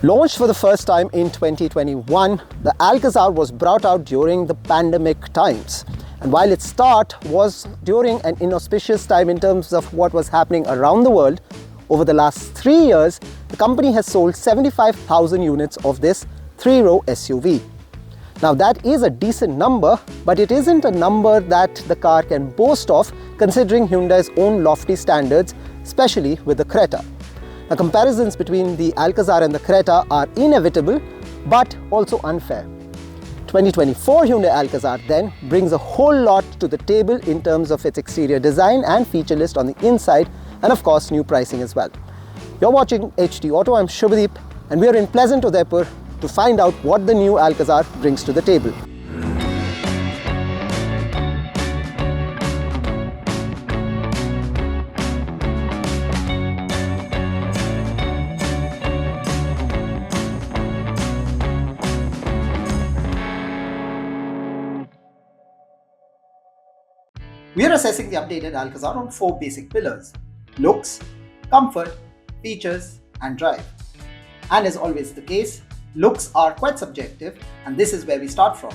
Launched for the first time in 2021, the Alcazar was brought out during the pandemic times. And while its start was during an inauspicious time in terms of what was happening around the world, over the last 3 years, the company has sold 75,000 units of this 3-row SUV. Now that is a decent number, but it isn't a number that the car can boast of considering Hyundai's own lofty standards, especially with the Creta. Now, comparisons between the Alcazar and the Creta are inevitable, but also unfair. 2024 Hyundai Alcazar then brings a whole lot to the table in terms of its exterior design and feature list on the inside, and of course new pricing as well. You're watching HD Auto, I'm Shubhadeep, and we are in Pleasant, Udaipur to find out what the new Alcazar brings to the table. We are assessing the updated Alcazar on 4 basic pillars: looks, comfort, features, and drive. And as always the case, looks are quite subjective, and this is where we start from.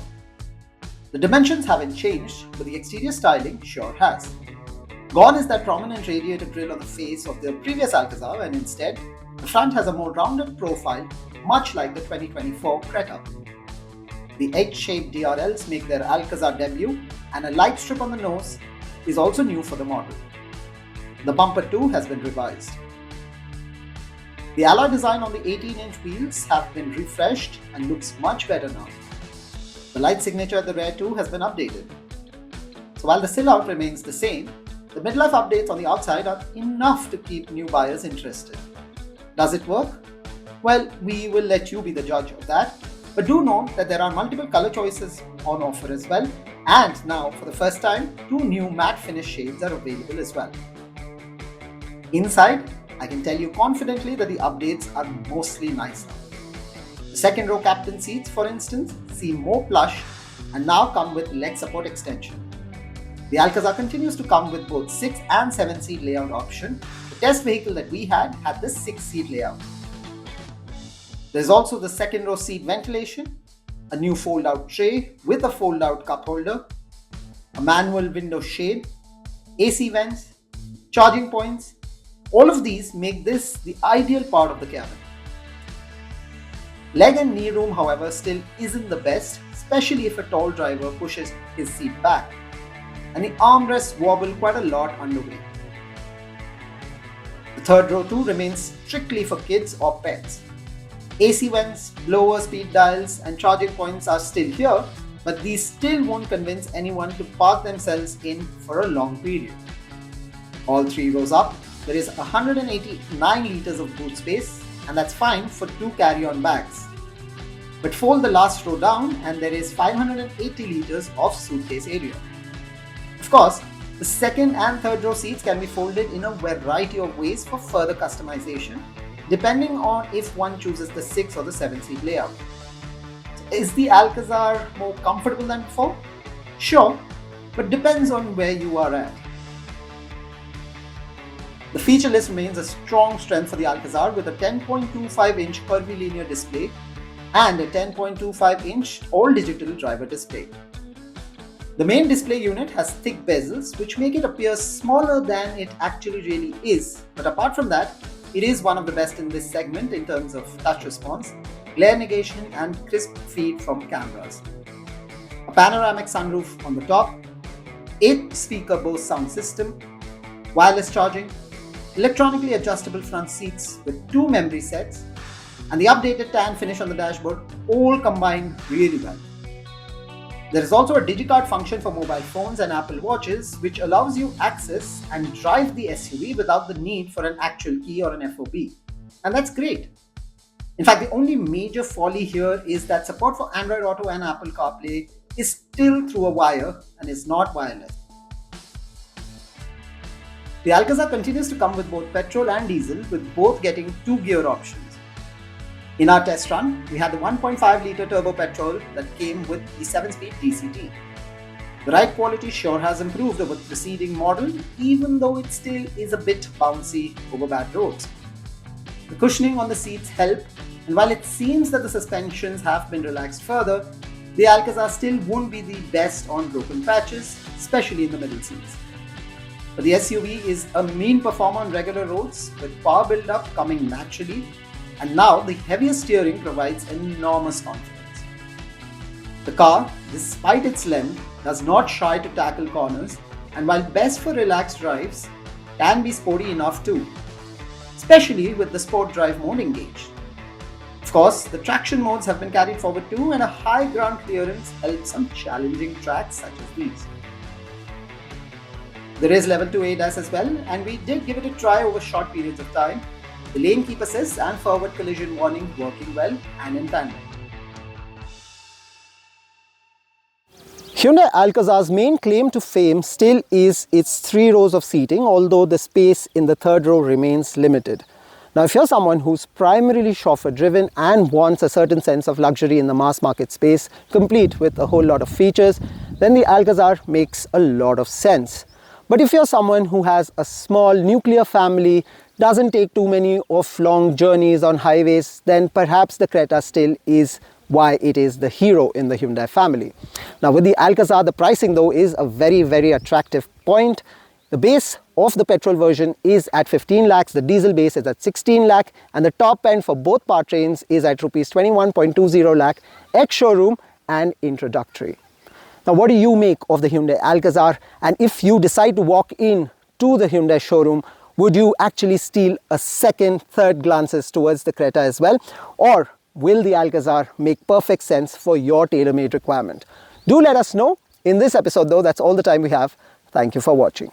The dimensions haven't changed, but the exterior styling sure has. Gone is that prominent radiator grille on the face of the previous Alcazar, and instead, the front has a more rounded profile, much like the 2024 Creta. The H-shaped DRLs make their Alcazar debut, and a light strip on the nose is also new for the model. The bumper too has been revised. The alloy design on the 18-inch wheels have been refreshed and looks much better now. The light signature at the rear too has been updated. So while the sill-out remains the same, the midlife updates on the outside are enough to keep new buyers interested. Does it work? Well, we will let you be the judge of that. But do note that there are multiple color choices on offer as well, and now for the first time 2 new matte finish shades are available as well. Inside, I can tell you confidently that the updates are mostly nicer. The second row captain seats, for instance, seem more plush and now come with leg support extension. The Alcazar continues to come with both 6 and 7 seat layout option. The test vehicle that we had the 6 seat layout. There's also the second row seat ventilation, a new fold-out tray with a fold-out cup holder, a manual window shade, AC vents, charging points. All of these make this the ideal part of the cabin. Leg and knee room, however, still isn't the best, especially if a tall driver pushes his seat back, and the armrests wobble quite a lot underway. The third row too remains strictly for kids or pets. AC vents, blower speed dials, and charging points are still here, but these still won't convince anyone to park themselves in for a long period. All 3 rows up, there is 189 liters of boot space, and that's fine for 2 carry-on bags. But fold the last row down and there is 580 liters of suitcase area. Of course, the second and third row seats can be folded in a variety of ways for further customization, depending on if one chooses the 6 or the 7 seat layout. Is the Alcazar more comfortable than before? Sure, but depends on where you are at. The feature list remains a strong strength for the Alcazar with a 10.25-inch curvilinear display and a 10.25-inch all-digital driver display. The main display unit has thick bezels which make it appear smaller than it actually really is, but apart from that, it is one of the best in this segment in terms of touch response, glare negation, and crisp feed from cameras. A panoramic sunroof on the top, 8-speaker Bose sound system, wireless charging, electronically adjustable front seats with 2 memory sets, and the updated tan finish on the dashboard all combine really well. There is also a digicard function for mobile phones and Apple Watches, which allows you access and drive the SUV without the need for an actual key or an FOB. And that's great. In fact, the only major folly here is that support for Android Auto and Apple CarPlay is still through a wire and is not wireless. The Alcazar continues to come with both petrol and diesel, with both getting 2 gear options. In our test run, we had the 1.5-litre turbo petrol that came with the 7-speed DCT. The ride quality sure has improved over the preceding model, even though it still is a bit bouncy over bad roads. The cushioning on the seats help, And while it seems that the suspensions have been relaxed further, the Alcazar still won't be the best on broken patches, especially in the middle seats. But the SUV is a mean performer on regular roads with power build-up coming naturally, and now the heavier steering provides enormous confidence. The car, despite its length, does not shy to tackle corners, and while best for relaxed drives, can be sporty enough too, especially with the Sport Drive mode engaged. Of course, the traction modes have been carried forward too, and a high ground clearance helps on challenging tracks such as these. There is level 2 ADAS as well, and we did give it a try over short periods of time. The lane keep assist and forward collision warning working well and in tandem. Hyundai Alcazar's main claim to fame still is its 3 rows of seating, although the space in the third row remains limited. Now, if you're someone who's primarily chauffeur driven and wants a certain sense of luxury in the mass market space, complete with a whole lot of features, then the Alcazar makes a lot of sense. But if you're someone who has a small nuclear family, doesn't take too many of long journeys on highways, then perhaps the Creta still is why it is the hero in the Hyundai family. Now with the Alcazar, the pricing though is a very attractive point. The base of the petrol version is at 15 lakhs, the diesel base is at 16 lakh, and the top end for both powertrains is at rupees 21.20 lakh, ex-showroom and introductory. Now what do you make of the Hyundai Alcazar? And if you decide to walk in to the Hyundai showroom, would you actually steal a second, third glances towards the Creta as well? Or will the Alcazar make perfect sense for your tailor-made requirement? Do let us know. In this episode though, that's all the time we have. Thank you for watching.